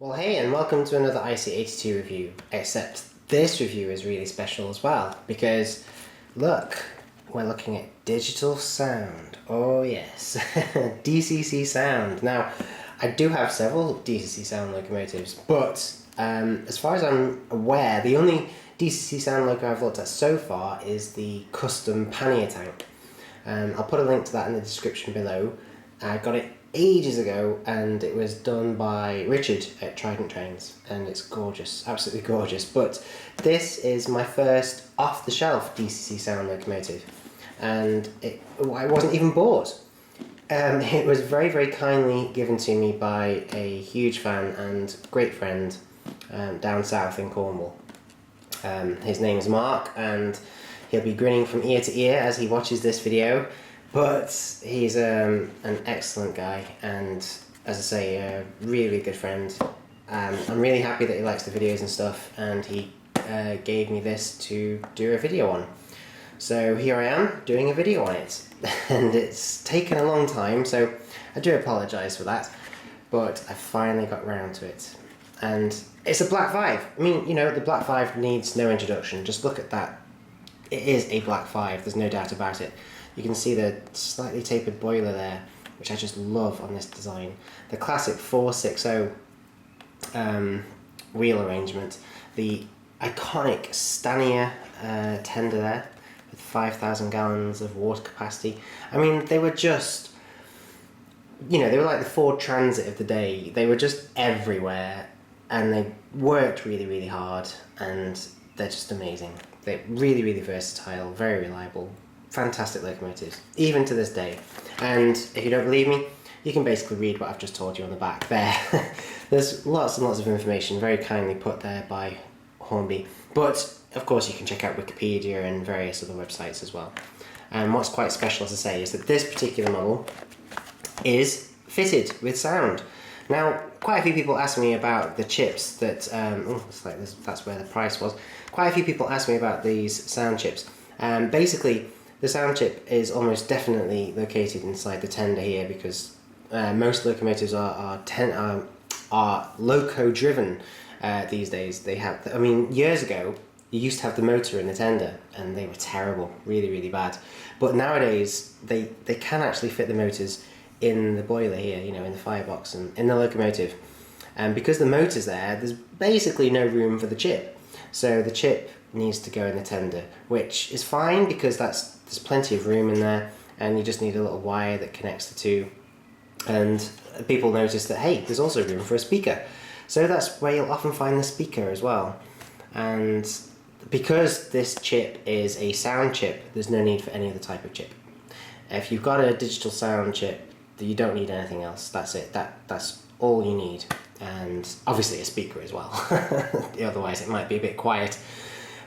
Well, hey, and welcome to another IC82 review, except this review is really special as well, because look, we're looking at digital sound. Oh yes, DCC sound. Now, I do have several DCC sound locomotives, but as far as I'm aware, the only DCC sound loco I've looked at so far is the custom pannier tank. I'll put a link to that in the description below. I got it ages ago and it was done by Richard at Trident Trains, and it's gorgeous, absolutely gorgeous. But this is my first off-the-shelf DCC sound locomotive, and it wasn't even bought. It was very, very kindly given to me by a huge fan and great friend down south in Cornwall. His name is Mark, and he'll be grinning from ear to ear as he watches this video. But he's an excellent guy, and as I say, a really good friend. I'm really happy that he likes the videos and stuff, and he gave me this to do a video on. So here I am doing a video on it, and it's taken a long time, so I do apologise for that, but I finally got round to it. And it's a Black 5. I mean, you know, the Black 5 needs no introduction. Just look at that. It is a Black 5, there's no doubt about it. You can see the slightly tapered boiler there, which I just love on this design. The classic 460 wheel arrangement. The iconic Stanier tender there, with 5,000 gallons of water capacity. I mean, they were just, you know, they were like the Ford Transit of the day. They were just everywhere, and they worked really, really hard, and they're just amazing. They're really, really versatile, very reliable. Fantastic locomotives, even to this day. And if you don't believe me, you can basically read what I've just told you on the back there. There's lots and lots of information very kindly put there by Hornby. But of course you can check out Wikipedia and various other websites as well. And what's quite special, as I say, is that this particular model is fitted with sound. Now, quite a few people asked me about the chips that, it's like this, that's where the price was. Quite a few people asked me about these sound chips. Basically, the sound chip is almost definitely located inside the tender here, because most locomotives are loco-driven these days. They have, I mean, years ago, you used to have the motor in the tender, and they were terrible, really, really bad. But nowadays, they can actually fit the motors in the boiler here, you know, in the firebox and in the locomotive. And because the motor's there, there's basically no room for the chip. So the chip needs to go in the tender, which is fine because there's plenty of room in there, and you just need a little wire that connects the two. And people notice that, hey, there's also room for a speaker. So that's where you'll often find the speaker as well. And because this chip is a sound chip, there's no need for any other type of chip. If you've got a digital sound chip, you don't need anything else. That's it. That's all you need. And obviously a speaker as well. Otherwise it might be a bit quiet.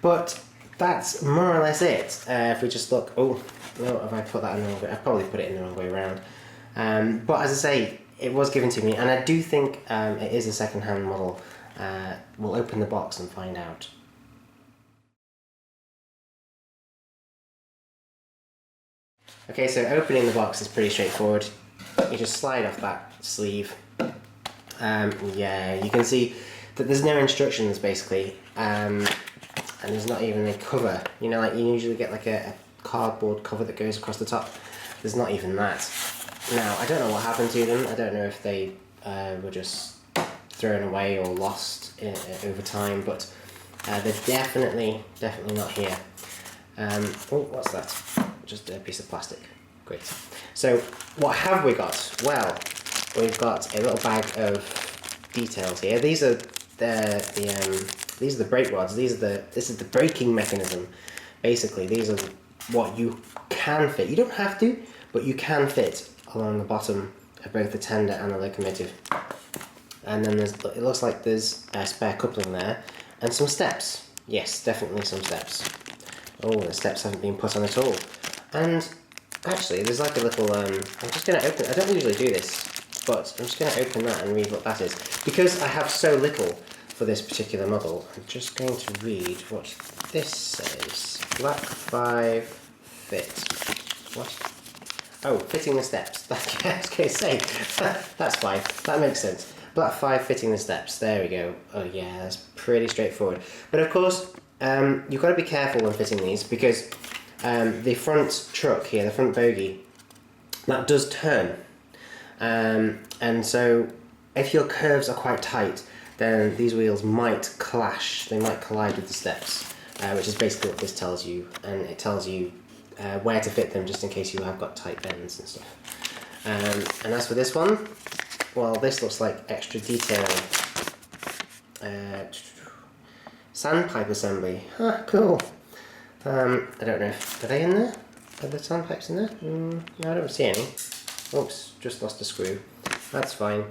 But that's more or less it. If we just look, oh, no, have I put that in the wrong way? I've probably put it in the wrong way around. But as I say, it was given to me, and I do think it is a second-hand model. We'll open the box and find out. Okay, so opening the box is pretty straightforward. You just slide off that sleeve. Yeah, you can see that there's no instructions basically. And there's not even a cover, you know, like you usually get like a cardboard cover that goes across the top. There's not even that. Now, I don't know what happened to them. I don't know if they were just thrown away or lost over time, but they're definitely not here. Oh, what's that? Just a piece of plastic. Great. So, what have we got? Well, we've got a little bag of details here. These are these are the brake rods. This is the braking mechanism. Basically, these are what you can fit. You don't have to, but you can fit along the bottom of both the tender and the locomotive. And then it looks like there's a spare coupling there and some steps. Yes, definitely some steps. Oh, the steps haven't been put on at all. And actually, there's like a little. I'm just going to open. I don't usually do this, but I'm just going to open that and read what that is, because I have so little for this particular model. I'm just going to read what this says. Black 5 fit. What? Oh, fitting the steps. I was going to say, that's fine. That makes sense. Black 5 fitting the steps. There we go. Oh yeah, that's pretty straightforward. But of course, you've got to be careful when fitting these because the front truck here, the front bogie, that does turn. And so if your curves are quite tight, then these wheels might clash, they might collide with the steps, which is basically what this tells you, and it tells you where to fit them just in case you have got tight bends and stuff. And as for this one, well, this looks like extra detail. Sandpipe assembly. Ah, cool. I don't know if, are they in there? Are the sandpipes in there? No, I don't see any. Oops, just lost a screw. That's fine.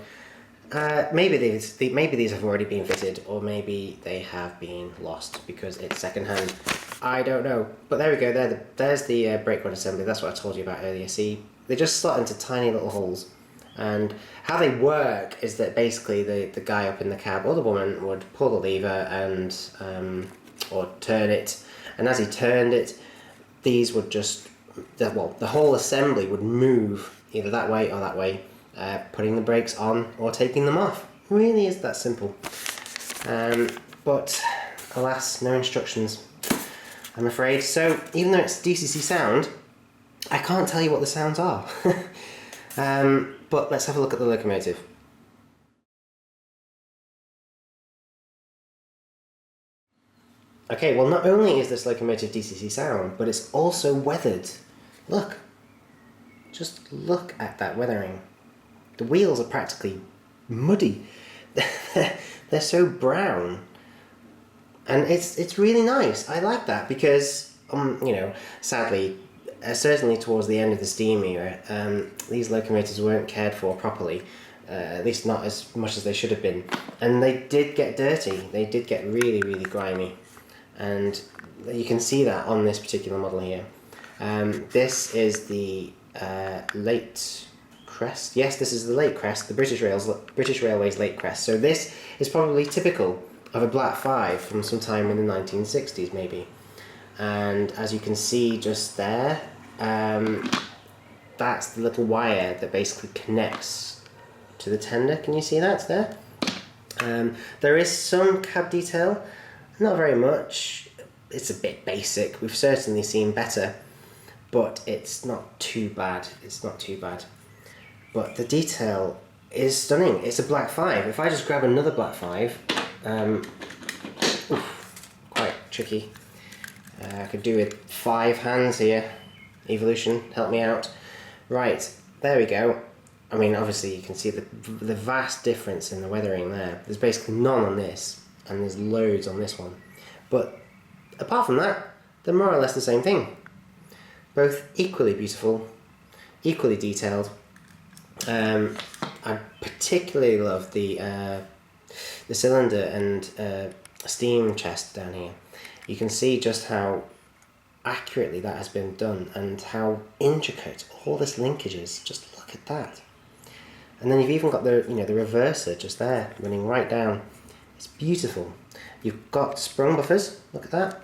Maybe these have already been fitted, or maybe they have been lost because it's secondhand. I don't know. But there we go. There's the brake rod assembly. That's what I told you about earlier. See, they just slot into tiny little holes. And how they work is that basically the guy up in the cab or the woman would pull the lever and or turn it, and as he turned it, these would just the whole assembly would move either that way or that way, putting the brakes on or taking them off. It really is that simple. But alas, no instructions, I'm afraid. So even though it's DCC sound, I can't tell you what the sounds are. But let's have a look at the locomotive. Okay, well, not only is this locomotive DCC sound, but it's also weathered. Look. Just look at that weathering. The wheels are practically muddy. They're so brown. And it's really nice. I like that because, you know, sadly, certainly towards the end of the steam era, these locomotives weren't cared for properly, at least not as much as they should have been, and they did get dirty. They did get really, really grimy, and you can see that on this particular model here. This is the late crest. Yes, this is the late crest, the British Railways late crest. So this is probably typical of a Black 5 from some time in the 1960s, maybe. And as you can see just there, that's the little wire that basically connects to the tender. Can you see that there? There is some cab detail, not very much. It's a bit basic. We've certainly seen better, but it's not too bad. It's not too bad. But the detail is stunning. It's a Black 5. If I just grab another Black 5, quite tricky. I could do with 5 hands here. Evolution, help me out. Right, there we go. I mean, obviously you can see the vast difference in the weathering there. There's basically none on this, and there's loads on this one. But apart from that, they're more or less the same thing. Both equally beautiful, equally detailed. I particularly love the cylinder and steam chest down here. You can see just how accurately that has been done and how intricate all this linkage is. Just look at that. And then you've even got the the reverser just there running right down. It's beautiful. You've got sprung buffers. Look at that.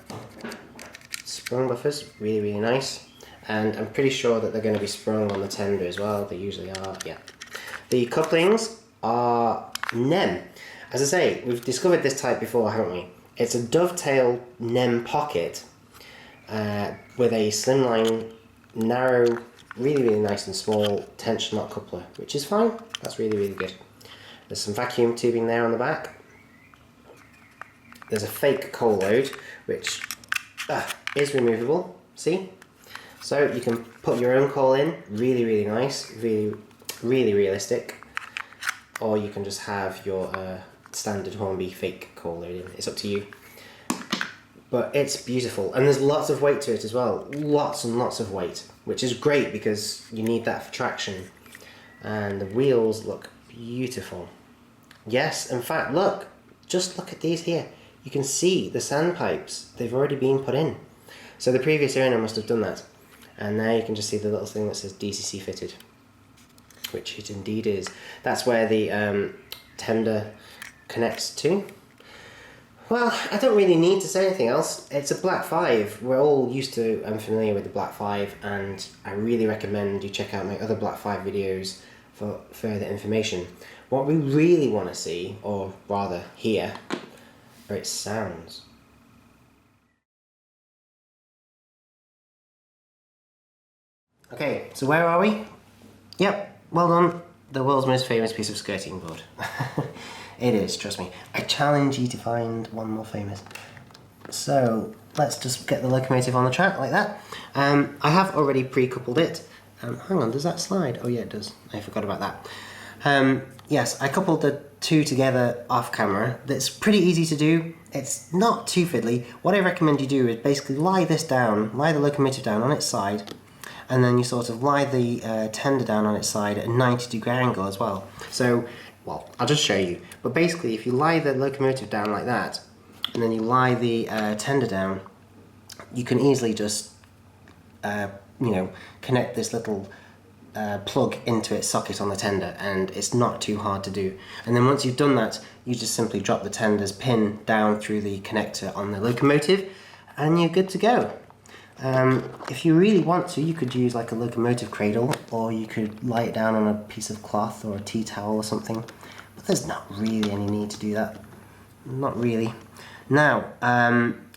Sprung buffers, really, really nice. And I'm pretty sure that they're going to be sprung on the tender as well. They usually are, yeah. The couplings are NEM. As I say, we've discovered this type before, haven't we? It's a dovetail NEM pocket with a slimline, narrow, really, really nice and small tension knot coupler, which is fine. That's really, really good. There's some vacuum tubing there on the back. There's a fake coal load, which is removable, see? So you can put your own coal in, really, really nice, really, really realistic. Or you can just have your standard Hornby fake coal load in. It's up to you. But it's beautiful, and there's lots of weight to it as well. Lots and lots of weight, which is great because you need that for traction. And the wheels look beautiful. Yes, in fact, look, just look at these here. You can see the sandpipes, they've already been put in. So the previous owner must have done that. And now you can just see the little thing that says DCC fitted, which it indeed is. That's where the tender connects to. Well, I don't really need to say anything else. It's a Black 5. We're all used to and familiar with the Black 5, and I really recommend you check out my other Black 5 videos for further information. What we really want to see, or rather hear, are its sounds. Okay, so where are we? Yep, well done. The world's most famous piece of skirting board. It is, trust me. I challenge you to find one more famous. So let's just get the locomotive on the track like that. I have already pre-coupled it. Hang on, does that slide? Oh yeah, it does. I forgot about that. Yes, I coupled the two together off camera. That's pretty easy to do. It's not too fiddly. What I recommend you do is basically lie the locomotive down on its side, and then you sort of lie the tender down on its side at a 90-degree angle as well. So, well, I'll just show you. But basically, if you lie the locomotive down like that, and then you lie the tender down, you can easily just, connect this little plug into its socket on the tender, and it's not too hard to do. And then once you've done that, you just simply drop the tender's pin down through the connector on the locomotive, and you're good to go. If you really want to, you could use like a locomotive cradle, or you could lie it down on a piece of cloth or a tea towel or something, but there's not really any need to do that. Not really. Now,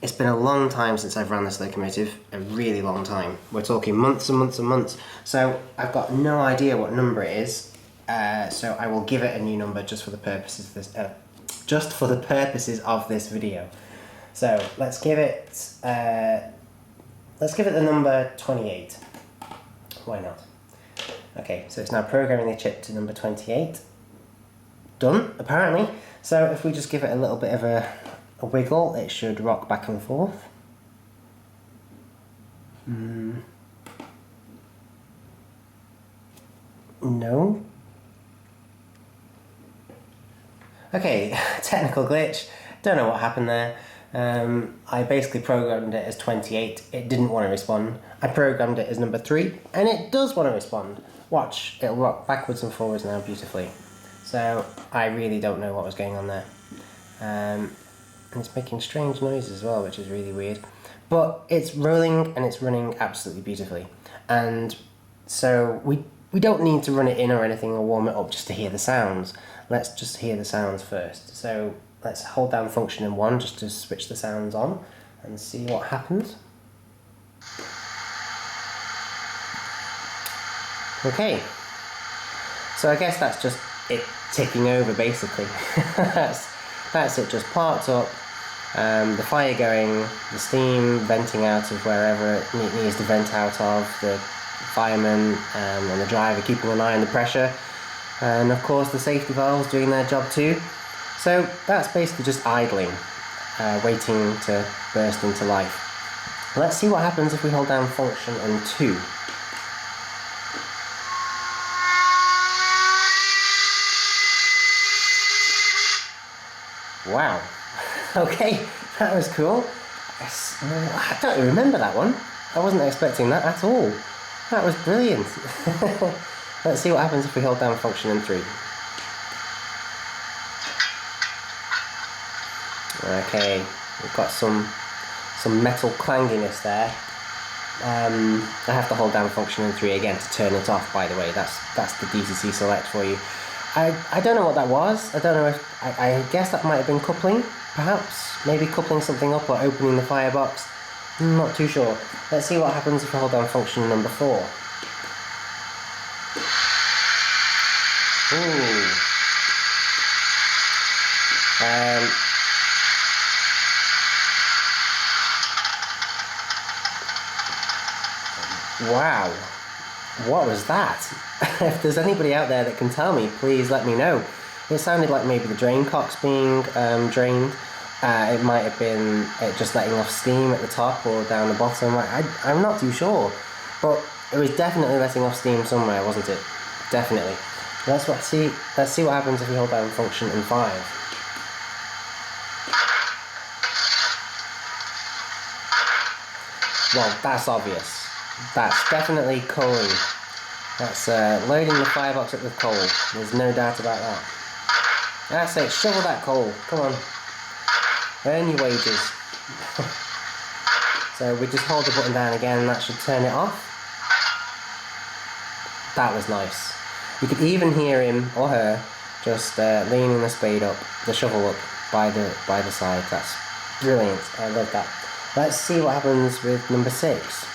it's been a long time since I've run this locomotive, a really long time. We're talking months and months and months, so I've got no idea what number it is, so I will give it a new number just for the purposes of this video. So let's give it the number 28. Why not? Okay, so it's now programming the chip to number 28. Done, apparently. So if we just give it a little bit of a wiggle, it should rock back and forth. No. Okay, technical glitch. Don't know what happened there. I basically programmed it as 28. It didn't want to respond. I programmed it as number 3, and it does want to respond. Watch, it'll rock backwards and forwards now beautifully. So I really don't know what was going on there. And it's making strange noises as well, which is really weird. But it's rolling and it's running absolutely beautifully. And so we don't need to run it in or anything or warm it up just to hear the sounds. Let's just hear the sounds first. So let's hold down function in 1 just to switch the sounds on and see what happens. Okay, so I guess that's just it ticking over basically. that's it, just parked up, the fire going, the steam venting out of wherever it needs to vent out of, the fireman and the driver keeping an eye on the pressure, and of course the safety valves doing their job too. So that's basically just idling, waiting to burst into life. Let's see what happens if we hold down function and 2. Wow, okay, that was cool. I don't remember that one. I wasn't expecting that at all. That was brilliant. Let's see what happens if we hold down function and 3. Okay, we've got some metal clanginess there. I have to hold down function and 3 again to turn it off, by the way. That's the DCC select for you. I don't know what that was. I don't know if... I guess that might have been coupling, perhaps. Maybe coupling something up or opening the firebox. I'm not too sure. Let's see what happens if I hold down function number 4. Ooh. Wow. What was that? If there's anybody out there that can tell me, please let me know. It sounded like maybe the drain cock's being drained. It might have been just letting off steam at the top or down the bottom. I'm not too sure. But it was definitely letting off steam somewhere, wasn't it? Definitely. Let's see what happens if we hold down function and 5. Well, that's obvious. That's definitely coaling. That's loading the firebox up with coal. There's no doubt about that. That's it, shovel that coal. Come on. Earn your wages. So we just hold the button down again and that should turn it off. That was nice. You could even hear him or her Just leaning the spade up, the shovel up by the side. That's brilliant. I love that. Let's see what happens with number 6.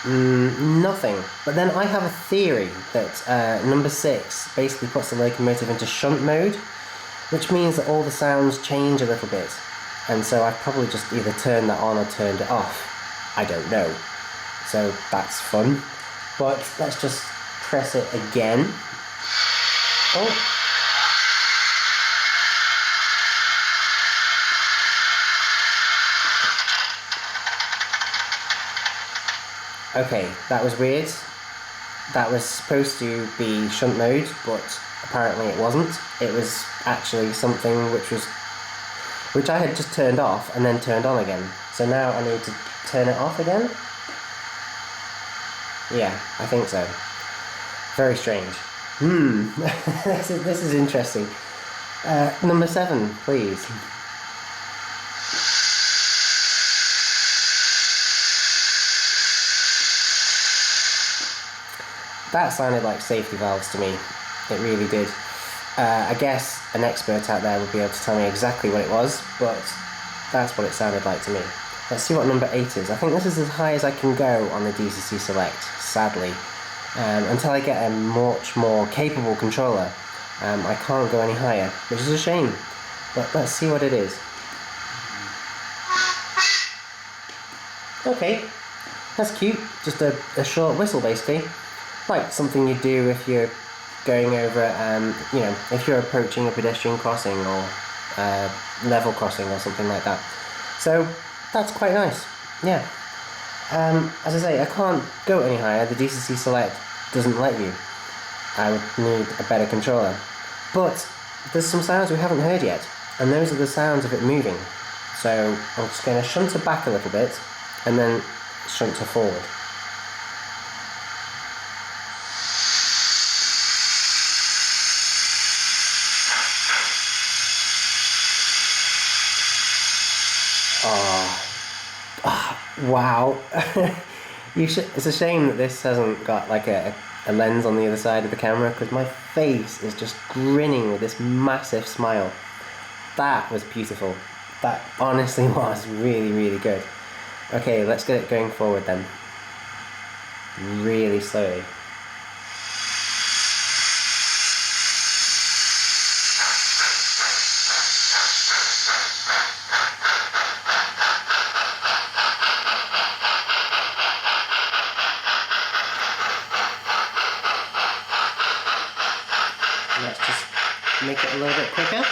Nothing. But then I have a theory that number 6 basically puts the locomotive into shunt mode, which means that all the sounds change a little bit. And so I've probably just either turned that on or turned it off. I don't know. So that's fun. But let's just press it again. Oh. Okay, that was weird. That was supposed to be shunt mode, but apparently it wasn't. It was actually something which I had just turned off and then turned on again. So now I need to turn it off again? Yeah, I think so. Very strange. This is interesting. Number 7, please. That sounded like safety valves to me. It really did. I guess an expert out there would be able to tell me exactly what it was, but that's what it sounded like to me. Let's see what number 8 is. I think this is as high as I can go on the DCC Select, sadly. Until I get a much more capable controller, I can't go any higher, which is a shame. But let's see what it is. Okay, that's cute. Just a short whistle, basically. Like something you do if you're going over, if you're approaching a pedestrian crossing or level crossing or something like that. So that's quite nice, yeah. As I say, I can't go any higher. The DCC Select doesn't let you. I would need a better controller. But there's some sounds we haven't heard yet, and those are the sounds of it moving. So I'm just going to shunt her back a little bit, and then shunt her forward. Wow. It's a shame that this hasn't got like a lens on the other side of the camera, because my face is just grinning with this massive smile. That was beautiful. That honestly was really, really good. Okay, let's get it going forward then. Really slowly. Let's just make it a little bit quicker.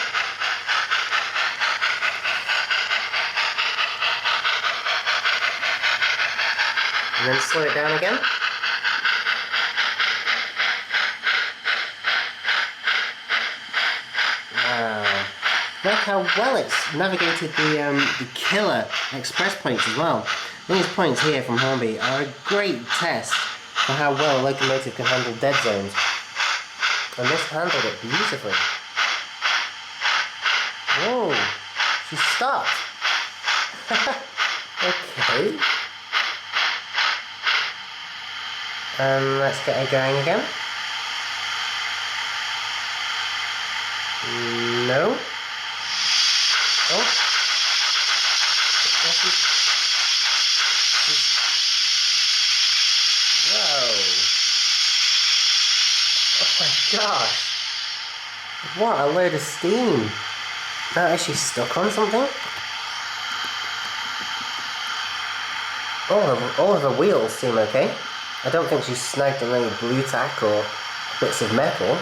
And then slow it down again. Wow. Look how well it's navigated the killer express points as well. These points here from Hornby are a great test for how well a locomotive can handle dead zones. And this handled it beautifully. Whoa, she stopped. Okay. Let's get her going again. No. Oh. Whoa. Oh my gosh. What a load of steam. Now is she stuck on something? All of her wheels seem okay. I don't think she's snagged on any blue tack or bits of metal.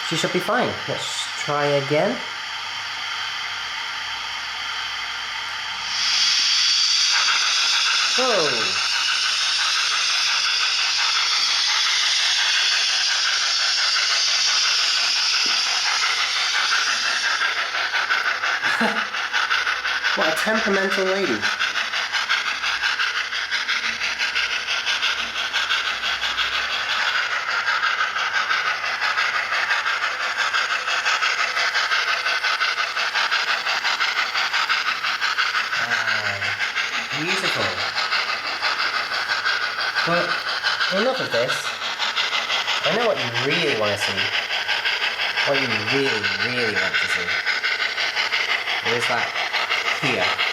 She should be fine. Let's try again. Whoa! What a temperamental lady. Beautiful. But enough of this. I know what you really want to see. What you really, really want to see. Where's that? Here.